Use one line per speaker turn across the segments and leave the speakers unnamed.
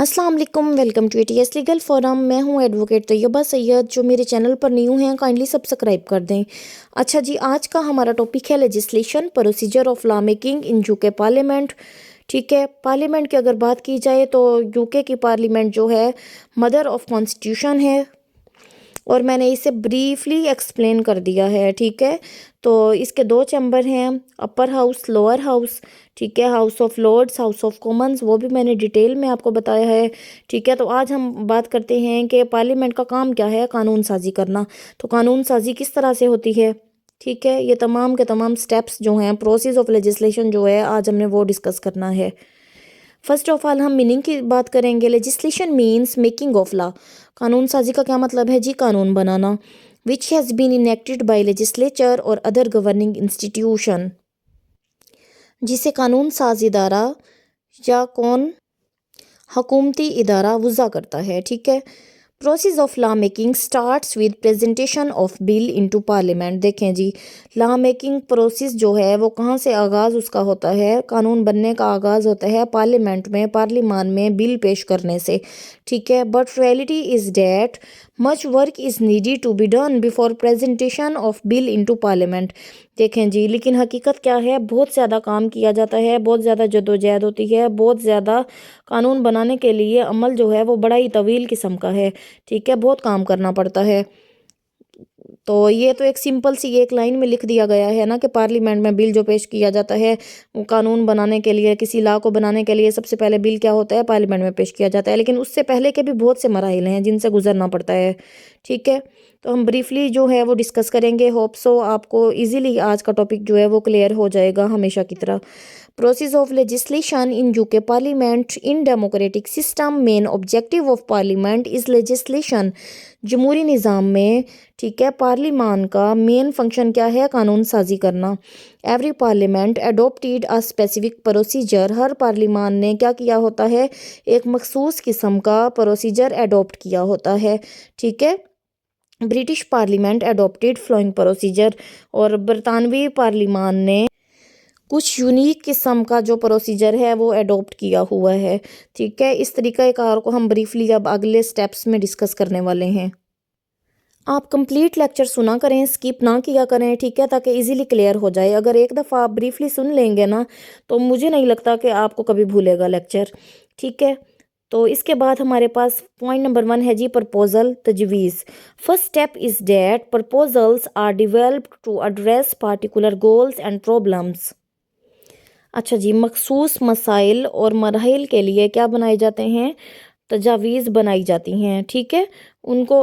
अस्सलाम वालेकुम, welcome to ATS legal forum. मैं हूं एडवोकेट तैयबा सैयद। जो मेरे चैनल पर न्यू हैं काइंडली सब्सक्राइब कर दें। अच्छा जी, आज का हमारा टॉपिक है legislation procedure of law making in UK parliament. ठीक है, पार्लियामेंट की अगर बात की जाए तो यूके की पार्लियामेंट जो है मदर ऑफ कॉन्स्टिट्यूशन है, और मैंने इसे ब्रीफली एक्सप्लेन कर दिया है। ठीक है, तो इसके दो चैम्बर हैं, अपर हाउस, लोअर हाउस। ठीक है, House of Lords, House of Commons, वो भी मैंने डिटेल में आपको बताया है। ठीक है, तो आज हम बात करते हैं कि पार्लियामेंट का काम क्या है, कानून साजी करना। तो कानून साजी किस तरह से होती है। ठीक है, ये तमाम के तमाम स्टेप्स जो हैं, प्रोसेस ऑफ लेजिस्लेशन जो है, आज हमने वो डिस्कस करना है। फर्स्ट ऑफ ऑल हम मीनिंग की बात करेंगे। Legislation means making of law. कानून साजी का क्या मतलब है जी, कानून बनाना। Which has been enacted by legislature और अदर गवर्निंग इंस्टीट्यूशन, जिसे कानून साज इदारा या कौन हकूमती इदारा वज़ा करता है। ठीक है, process of law making starts with presentation of bill into parliament. देखें जी, लॉ मेकिंग प्रोसेस जो है वो कहाँ से आगाज़ उसका होता है, कानून बनने का आगाज़ होता है पार्लियामेंट में, पार्लियामान में बिल पेश करने से। ठीक है, but reality is that much work is needed to be done before presentation of bill into parliament. देखें जी, लेकिन हकीकत क्या है, बहुत ज़्यादा काम किया जाता है, बहुत ज़्यादा जद्दोजहद होती है, बहुत ज़्यादा कानून बनाने के लिए अमल जो है वो बड़ा ही तवील किस्म का है। ठीक है, बहुत काम करना पड़ता है। तो ये तो एक सिंपल सी एक लाइन में लिख दिया गया है ना कि पार्लियामेंट में बिल जो पेश किया जाता है, वो कानून बनाने के लिए, किसी लॉ को बनाने के लिए सबसे पहले बिल क्या होता है, पार्लियामेंट में पेश किया जाता है। लेकिन उससे पहले के भी बहुत से मराहिल हैं जिनसे गुजरना पड़ता है। ठीक है, तो हम ब्रीफली जो है वो डिस्कस करेंगे। होप सो आपको इजीली आज का टॉपिक जो है वो क्लियर हो जाएगा हमेशा की तरह। Process of legislation in UK parliament in democratic system, main objective of parliament is legislation. जमहूरी निज़ाम में, ठीक है, पार्लियामान का मेन फंक्शन क्या है, कानून साजी करना। Every parliament adopted a specific procedure. हर पार्लियामान ने क्या किया होता है, एक मखसूस किस्म का प्रोसीजर एडोप्ट किया होता है। ठीक है, British parliament adopted following procedure, और बरतानवी पार्लियामान ने कुछ यूनिक किस्म का जो प्रोसीजर है वो एडॉप्ट किया हुआ है। ठीक है, इस तरीक़ाकार को हम ब्रीफली अब अगले स्टेप्स में डिस्कस करने वाले हैं। आप कंप्लीट लेक्चर सुना करें, स्किप ना किया करें। ठीक है, ताकि इजीली क्लियर हो जाए। अगर एक दफ़ा आप ब्रीफली सुन लेंगे ना, तो मुझे नहीं लगता कि आपको कभी भूलेगा लेक्चर। ठीक है, तो इसके बाद हमारे पास पॉइंट नंबर 1 है जी, प्रपोजल, तजवीज़। First step is that proposals are developed to address particular goals and problems. अच्छा जी, मखसूस मसाइल और मराहिल के लिए क्या बनाए जाते हैं, तजावीज़ बनाई जाती हैं। ठीक है, उनको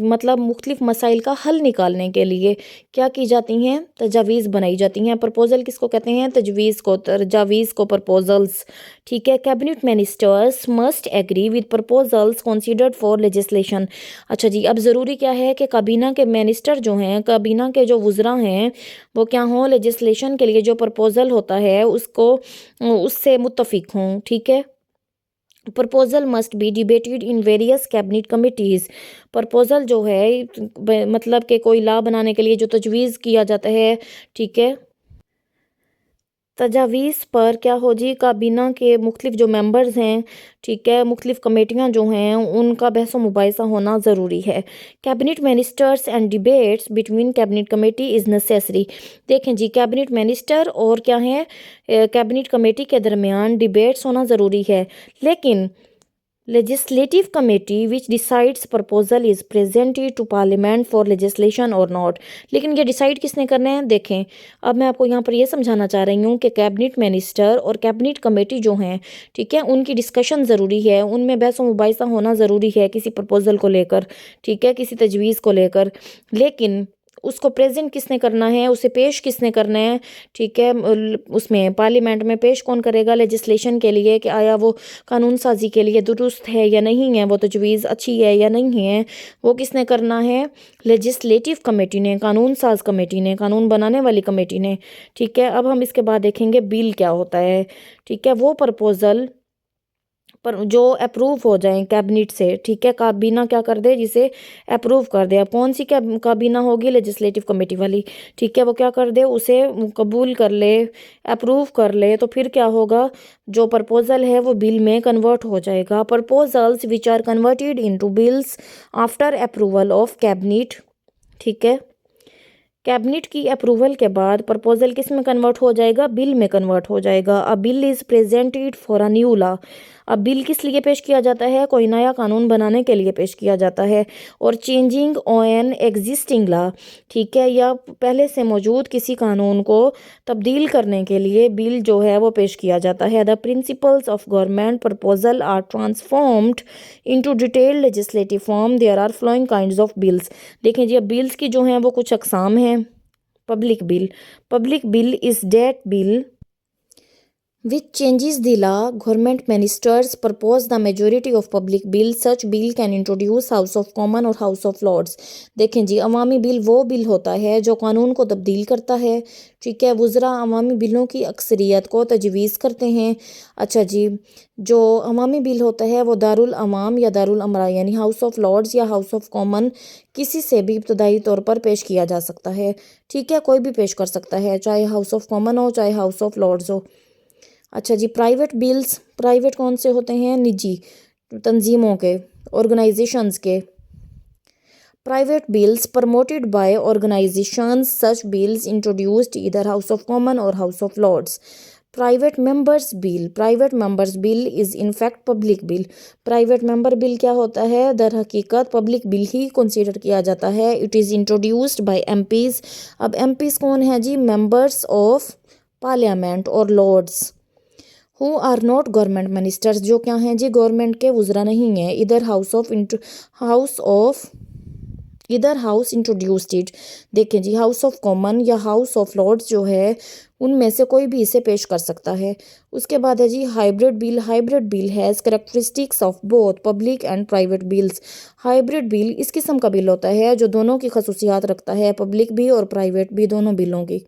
मतलब मुख्तलिफ मसाइल का हल निकालने के लिए क्या की जाती हैं, तजावीज़ बनाई जाती हैं। प्रपोज़ल किसको कहते हैं, तजवीज़ को, तजावीज़ को प्रपोजल्स। ठीक है, cabinet ministers must agree with proposals considered for legislation. अच्छा जी, अब ज़रूरी क्या है कि काबीना के मिनिस्टर जो हैं, काबीना के जो वुज़रा हैं, वो क्या हों, लेजिस्लेशन के लिए जो प्रपोज़ल होता है उसको उससे मुत्तफ़िक हों। ठीक है, proposal must be debated in various cabinet committees. Proposal जो है मतलब कि कोई लॉ बनाने के लिए जो तजवीज़ किया जाता है, ठीक है, तजावीज़ पर क्या हो जी, काबीना के मुख्तलिफ जो मेंबर्स हैं, ठीक है, मुख्तलिफ कमेटियाँ जो हैं, उनका बहस व मुबाहिसा होना ज़रूरी है। Cabinet ministers and debates between cabinet committee is necessary. देखें जी, कैबिनेट मिनिस्टर और क्या है, कैबिनेट कमेटी के दरमियान डिबेट्स होना ज़रूरी है। लेकिन legislative committee which decides proposal is presented to parliament for legislation और नॉट। लेकिन ये डिसाइड किसने करना है, देखें, अब मैं आपको यहाँ पर ये समझाना चाह रही हूँ कि कैबिनेट मिनिस्टर और कैबिनेट कमेटी जो हैं, ठीक है, उनकी डिस्कशन ज़रूरी है, उनमें बहस व मुबाहिसा होना ज़रूरी है किसी प्रपोजल को लेकर। ठीक है, किसी तजवीज़ को लेकर। लेकिन उसको प्रेजेंट किसने करना है, उसे पेश किसने करना है। ठीक है, उसमें पार्लियामेंट में पेश कौन करेगा लेजिस्लेशन के लिए, कि आया वो कानून साजी के लिए दुरुस्त है या नहीं है, वो तजवीज़ अच्छी है या नहीं है, वो किसने करना है, लेजिस्लेटिव कमेटी ने, कानून साज कमेटी ने, कानून बनाने वाली कमेटी ने। ठीक है, अब हम इसके बाद देखेंगे बिल क्या होता है। ठीक है, वो प्रपोज़ल पर जो अप्रूव हो जाए कैबिनेट से, ठीक है, काबीना क्या कर दे, जिसे अप्रूव कर दे। अब कौन सी काबीना होगी, लेजिस्लेटिव कमेटी वाली, ठीक है, वो क्या कर दे, उसे कबूल कर ले, अप्रूव कर ले, तो फिर क्या होगा, जो प्रपोजल है वो बिल में कन्वर्ट हो जाएगा। Proposals which are converted into bills after approval of cabinet, ठीक है, कैबिनेट की अप्रूवल के बाद प्रपोजल किस में कन्वर्ट हो जाएगा, बिल में कन्वर्ट हो जाएगा। अ bill is presented for a new law. अब बिल किस लिए पेश किया जाता है, कोई नया कानून बनाने के लिए पेश किया जाता है। और चेंजिंग ऑन एग्जिस्टिंग लॉ, ठीक है, या पहले से मौजूद किसी कानून को तब्दील करने के लिए बिल जो है वो पेश किया जाता है। The principles of government proposal are transformed into detailed legislative form. There are following kinds of bills. देखें जी, अब बिल्स की जो हैं वो कुछ अकसाम हैं। Public bill is that bill which changes the law. Government ministers propose the majority of public bills. Such bill can introduce House of Common और House of Lords. देखें जी, अवामी बिल वो बिल होता है जो कानून को तब्दील करता है, ठीक है। वुज़रा अवामी बिलों की अक्सरियत को तजवीज़ करते हैं। अच्छा जी, जो अवामी बिल होता है वो दारुल अवाम या दारुल अमरा यानी हाउस ऑफ लॉर्ड्स या हाउस ऑफ कॉमन किसी से भी इब्तदाई तौर पर पेश किया जा सकता है, ठीक है, कोई भी पेश कर सकता है, चाहे हाउस ऑफ कॉमन हो चाहे हाउस ऑफ लॉर्ड्स हो। अच्छा जी, प्राइवेट बिल्स, प्राइवेट कौन से होते हैं, निजी तंजीमों के, ऑर्गेनाइजेशंस के। Private bills promoted by organizations, such bills introduced इधर हाउस ऑफ कॉमन और House of Lords. Private members bill is in fact public bill. Private member bill क्या होता है, दर हकीकत पब्लिक बिल ही कंसीडर किया जाता है। It is introduced by MPs. अब एमपीज़ कौन है जी, मेंबर्स ऑफ पार्लियामेंट और lords who are not government ministers, जो क्या हैं जी, गवर्नमेंट के वुज़रा नहीं हैं। इधर हाउस इंट्रोड्यूस्ड इट। देखें जी, हाउस ऑफ कॉमन या हाउस ऑफ लॉर्ड्स जो है उनमें से कोई भी इसे पेश कर सकता है। उसके बाद है जी hybrid bill has characteristics of both public and private bills. Hybrid bill इस किस्म का बिल होता है जो दोनों की खसूसियात रखता है, पब्लिक भी और प्राइवेट भी, दोनों बिलों की।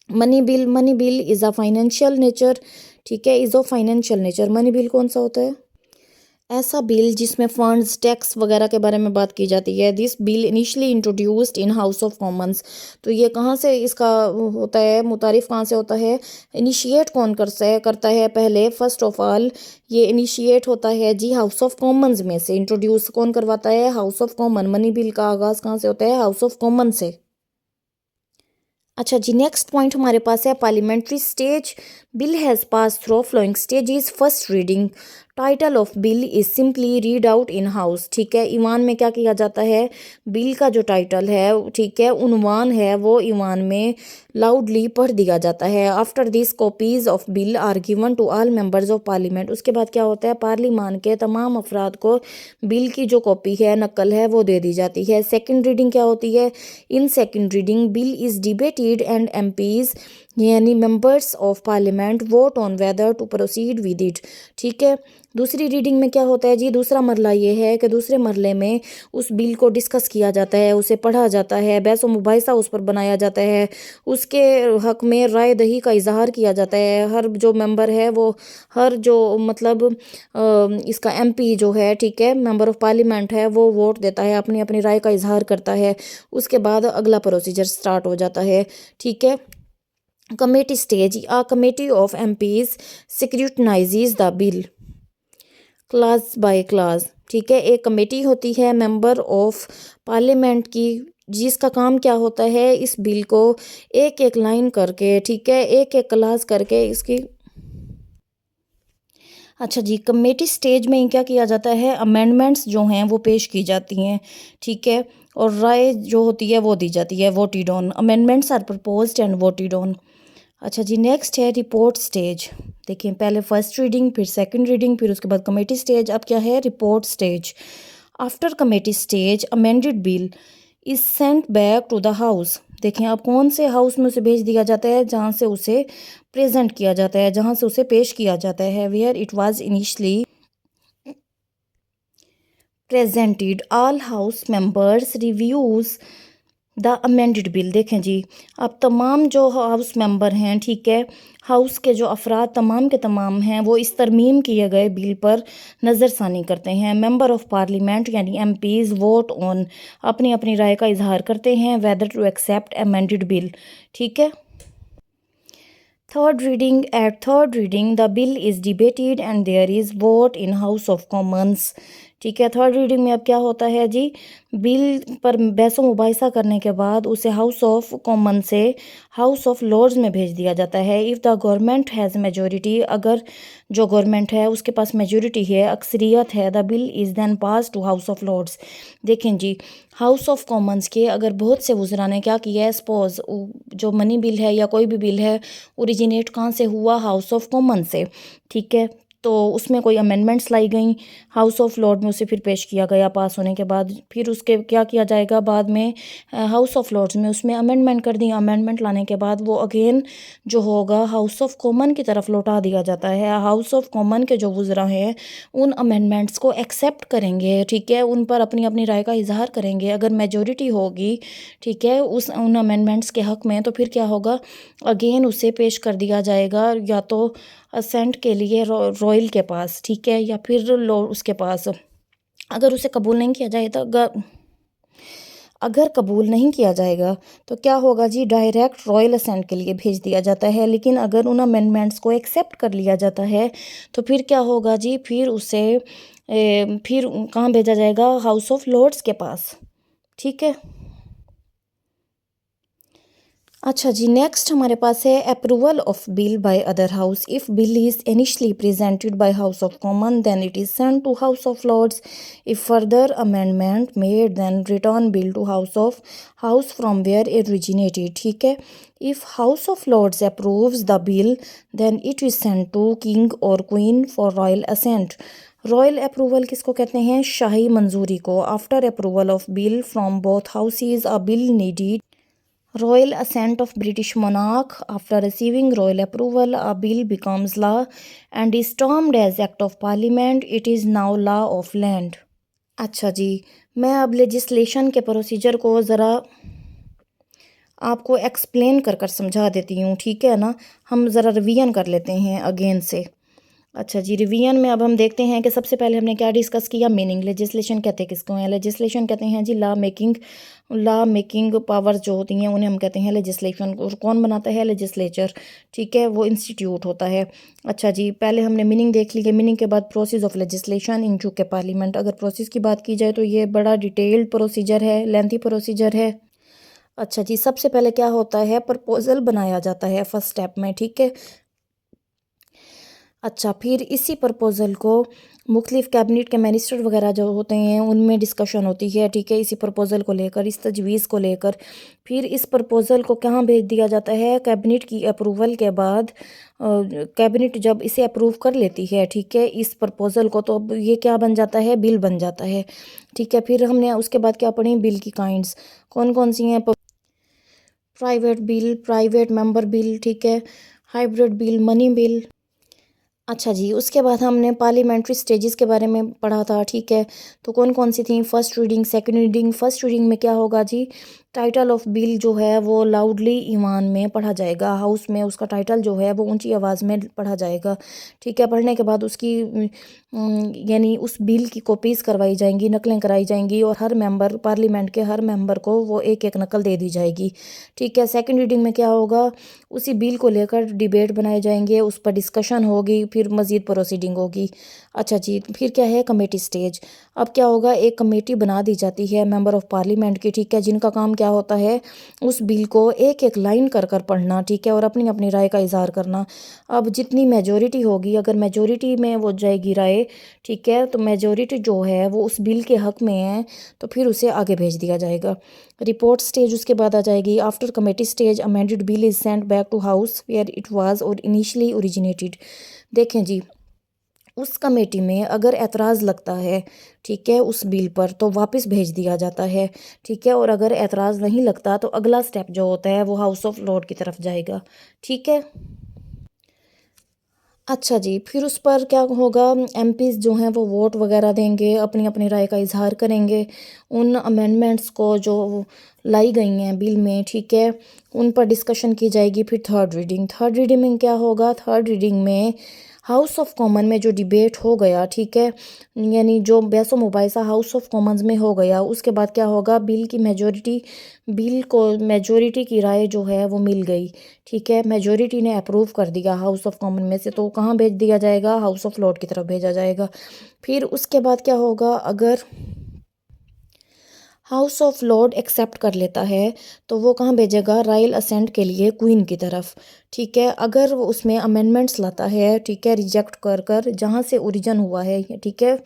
Money bill is a financial nature, ठीक है, is of financial nature. Money bill कौन सा होता है, ऐसा बिल जिसमें फंड्स, टैक्स वगैरह के बारे में बात की जाती है। This bill initially introduced in House of Commons. तो ये कहाँ से इसका होता है, मुतारिफ कहाँ से होता है, इनिशिएट कौन करता है पहले, फर्स्ट ऑफ ऑल ये इनिशिएट होता है जी हाउस ऑफ कॉमन्स में से। इंट्रोड्यूस कौन करवाता है, House of common. Money bill का आगाज़ कहाँ से होता है, हाउस ऑफ कॉमन से। अच्छा जी, नेक्स्ट पॉइंट हमारे पास है parliamentary stage. Bill has pass through following stages. First reading, title of bill is simply read out in house, ठीक है। ईवान में क्या किया जाता है, बिल का जो टाइटल है, ठीक है, उन्वान है, वो ईवान में लाउडली पढ़ दिया जाता है। After this copies of bill are given to all members of parliament. उसके बाद क्या होता है, पार्लियामान के तमाम अफराद को बिल की जो कॉपी है, नकल है, वो दे दी जाती है। सेकेंड रीडिंग क्या होती है, in second reading bill is debated and MPs यानी members of parliament vote on whether to proceed with it, ठीक है। दूसरी रीडिंग में क्या होता है जी, दूसरा मरला ये है कि दूसरे मरले में उस बिल को डिस्कस किया जाता है, उसे पढ़ा जाता है, बहस व मुबाहिसा उस पर बनाया जाता है, उसके हक में राय दही का इजहार किया जाता है। हर जो मेंबर है वो, हर जो मतलब इसका एमपी जो है, ठीक है, मेंबर ऑफ पार्लियामेंट है, वो वोट देता है, अपनी अपनी राय का इजहार करता है। उसके बाद अगला प्रोसीजर स्टार्ट हो जाता है, ठीक है। Committee stage, a committee of MPs scrutinizes the bill clause by clause, ठीक है। एक कमेटी होती है मेंबर ऑफ पार्लियामेंट की, जिसका काम क्या होता है, इस बिल को एक एक लाइन करके, ठीक है, एक एक क्लास करके इसकी। अच्छा जी, कमेटी स्टेज में क्या किया जाता है, अमेंडमेंट्स जो हैं वो पेश की जाती हैं, ठीक है, और राय जो होती है वो दी जाती है, voted on. Amendments are proposed and voted on. अच्छा जी, नेक्स्ट है रिपोर्ट स्टेज। देखिए, पहले फर्स्ट रीडिंग, फिर सेकंड रीडिंग, फिर उसके बाद कमेटी स्टेज, अब क्या है, report stage. After committee stage amended bill is sent back to the house. देखें, अब कौन से हाउस में उसे भेज दिया जाता है, जहाँ से उसे प्रेजेंट किया जाता है, जहाँ से उसे पेश किया जाता है, where it was initially presented. All house members reviews the amended bill. देखें जी, अब तमाम जो हाउस मेंबर हैं, ठीक है, हाउस के जो अफराद तमाम के तमाम हैं, वो इस तरमीम किए गए बिल पर नज़रसानी करते हैं। मेंबर ऑफ पार्लियामेंट यानी एमपीज़ वोट ऑन, अपनी अपनी राय का इजहार करते हैं whether to accept amended bill, ठीक है। Third reading, at third reading the bill is debated and there is vote in House of Commons, ठीक है। थर्ड रीडिंग में अब क्या होता है जी, बिल पर बहस मुबाहिसा करने के बाद उसे हाउस ऑफ कॉमन से हाउस ऑफ लॉर्ड्स में भेज दिया जाता है। If the government has majority, अगर जो गवर्नमेंट है उसके पास मेजोरिटी है, अक्सरियत है, the bill is then pass to House of Lords. देखें जी, हाउस ऑफ कॉमन्स के अगर बहुत से वज़रा ने क्या किया है, सपोज जो मनी बिल है या कोई भी बिल है ओरिजिनेट कहाँ से हुआ, हाउस ऑफ कॉमन से, ठीक है। तो उसमें कोई अमेंडमेंट्स लाई गई, हाउस ऑफ लॉर्ड में उसे फिर पेश किया गया पास होने के बाद, फिर उसके क्या किया जाएगा बाद में हाउस ऑफ लॉर्ड्स में उसमें अमेंडमेंट कर दी। अमेंडमेंट लाने के बाद वो अगेन जो होगा हाउस ऑफ कॉमन की तरफ लौटा दिया जाता है। हाउस ऑफ कॉमन के जो वज़रा हैं उन अमेंडमेंट्स को एक्सेप्ट करेंगे, ठीक है, उन पर अपनी अपनी राय का इजहार करेंगे। अगर मेजोरिटी होगी, ठीक है, उन अमेंडमेंट्स के हक़ में, तो फिर क्या होगा, अगेन उसे पेश कर दिया जाएगा या तो असेंट के लिए रॉयल के पास, ठीक है, या फिर उसके पास। अगर उसे कबूल नहीं किया जाए तो अगर कबूल नहीं किया जाएगा तो क्या होगा जी, डायरेक्ट रॉयल असेंट के लिए भेज दिया जाता है। लेकिन अगर उन अमेंडमेंट्स को एक्सेप्ट कर लिया जाता है तो फिर क्या होगा जी, फिर उसे फिर कहाँ भेजा जाएगा, हाउस ऑफ लॉर्ड्स के पास, ठीक है। अच्छा जी, नेक्स्ट हमारे पास है approval of bill by other house. If bill is initially presented by House of Common then it is sent to House of Lords. If further amendment made then return bill to house from where it originated, ठीक है। If House of Lords approves the bill then it is sent to king और queen for royal assent. Royal approval किसको कहते हैं, शाही मंजूरी को। After approval of bill from both houses a bill needed royal assent of British monarch. After receiving royal approval, a bill becomes law and is termed as Act of Parliament. It is now law of land. अच्छा जी, मैं अब legislation के procedure को ज़रा आपको explain कर कर समझा देती हूँ, ठीक है ना। हम ज़रा रिवीजन कर लेते हैं अगेन से। अच्छा जी, रिवीजन में अब हम देखते हैं कि सबसे पहले हमने क्या डिस्कस किया, मीनिंग। लेजिस्लेशन कहते हैं किसको हैं, लेजिस्लेशन कहते हैं जी लॉ मेकिंग पावर्स जो होती हैं उन्हें हम कहते हैं लेजिस्लेशन। और कौन बनाता है, लेजिस्लेचर, ठीक है, वो इंस्टीट्यूट होता है। अच्छा जी, पहले हमने मीनिंग देख ली, मीनिंग के बाद प्रोसेस ऑफ लेजिस्लेशन इन के पार्लियामेंट। अगर प्रोसेस की बात की जाए तो ये बड़ा डिटेल्ड प्रोसीजर है, लेंथी प्रोसीजर है। अच्छा जी, सबसे पहले क्या होता है, प्रपोजल बनाया जाता है फर्स्ट स्टेप में, ठीक है। अच्छा, फिर इसी प्रपोज़ल को मुख्तलिफ़ कैबिनेट के मिनिस्टर वगैरह जो होते हैं उनमें डिस्कशन होती है, ठीक है, इसी प्रपोज़ल को लेकर, इस तजवीज़ को लेकर। फिर इस प्रपोज़ल को कहाँ भेज दिया जाता है, कैबिनेट की अप्रूवल के बाद। कैबिनेट जब इसे अप्रूव कर लेती है, ठीक है, इस प्रपोज़ल को, तो अब ये क्या बन जाता है, बिल बन जाता है, ठीक है। फिर हमने उसके बाद क्या पढ़ी, बिल की काइंड्स कौन कौन सी हैं, private bill, private member bill, ठीक है, हाइब्रिड बिल, मनी बिल। अच्छा जी, उसके बाद हमने पार्लियामेंट्री स्टेजेस के बारे में पढ़ा था, ठीक है। तो कौन कौन सी थी, first reading, second reading. First reading में क्या होगा जी, टाइटल ऑफ बिल जो है वो लाउडली ईवान में पढ़ा जाएगा, हाउस में उसका टाइटल जो है वो ऊंची आवाज़ में पढ़ा जाएगा, ठीक है। पढ़ने के बाद उसकी यानी उस बिल की कॉपीज़ करवाई जाएंगी, नकलें कराई जाएंगी, और हर मेंबर, पार्लियामेंट के हर मेंबर को वो एक एक नकल दे दी जाएगी, ठीक है। सेकंड रीडिंग में क्या होगा, उसी बिल को लेकर डिबेट बनाए जाएंगे, उस पर डिस्कशन होगी, फिर मज़ीद प्रोसीडिंग होगी। अच्छा जी, फिर क्या है, कमेटी स्टेज। अब क्या होगा, एक कमेटी बना दी जाती है मेंबर ऑफ पार्लियामेंट की, ठीक है, जिनका काम क्या होता है, उस बिल को एक एक लाइन कर कर पढ़ना, ठीक है, और अपनी अपनी राय का इजहार करना। अब जितनी मेजोरिटी होगी, अगर मेजोरिटी में वो जाएगी राय, ठीक है, तो मेजोरिटी जो है वो उस बिल के हक़ में है, तो फिर उसे आगे भेज दिया जाएगा। रिपोर्ट स्टेज उसके बाद आ जाएगी। After committee stage amended bill is sent back to house where it was और इनिशियली ओरिजिनेटेड। देखें जी, उस कमेटी में अगर एतराज़ लगता है, ठीक है, उस बिल पर, तो वापस भेज दिया जाता है, ठीक है। और अगर एतराज़ नहीं लगता तो अगला स्टेप जो होता है वो हाउस ऑफ लॉर्ड की तरफ जाएगा, ठीक है। अच्छा जी, फिर उस पर क्या होगा, एमपीज़ जो हैं वो वोट वगैरह देंगे, अपनी अपनी राय का इज़हार करेंगे। उन अमेंडमेंट्स को जो लाई गई हैं बिल में, ठीक है, उन पर डिस्कशन की जाएगी। फिर थर्ड रीडिंग में क्या होगा, थर्ड रीडिंग में हाउस ऑफ कॉमन में जो डिबेट हो गया, ठीक है, यानी जो बहसो मुबाहिसा हाउस ऑफ कॉमन्स में हो गया, उसके बाद क्या होगा, बिल को मेजोरिटी की राय जो है वो मिल गई, ठीक है, मेजोरिटी ने अप्रूव कर दिया हाउस ऑफ कॉमन में से, तो कहाँ भेज दिया जाएगा, हाउस ऑफ लॉर्ड की तरफ भेजा जाएगा। फिर उसके बाद क्या होगा, अगर हाउस ऑफ लॉर्ड एक्सेप्ट कर लेता है तो वो कहाँ भेजेगा, रॉयल असेंट के लिए क्वीन की तरफ, ठीक है। अगर वो उसमें अमेंडमेंट्स लाता है, ठीक है, रिजेक्ट कर कर जहाँ से ओरिजिन हुआ है, ठीक है,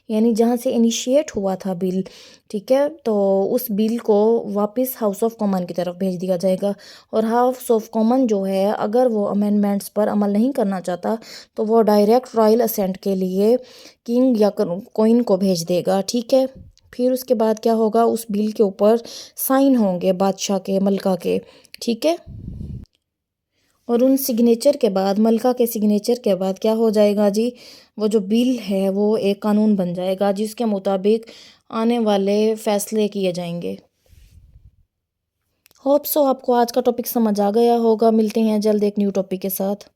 यानी जहाँ से इनिशिएट हुआ था बिल, ठीक है, तो उस बिल को वापस हाउस ऑफ कॉमन की तरफ भेज दिया जाएगा। और हाउस ऑफ कॉमन जो है, अगर वो अमेंडमेंट्स पर अमल नहीं करना चाहता तो वो डायरेक्ट रॉयल असेंट के लिए किंग या क्वीन को भेज देगा, ठीक है। फिर उसके बाद क्या होगा, उस बिल के ऊपर साइन होंगे बादशाह के, मलका के, ठीक है। और उन सिग्नेचर के बाद, मलका के सिग्नेचर के बाद क्या हो जाएगा जी, वो जो बिल है वो एक कानून बन जाएगा जिसके मुताबिक आने वाले फैसले किए जाएंगे। होप सो आपको आज का टॉपिक समझ आ गया होगा। मिलते हैं जल्द एक न्यू टॉपिक के साथ।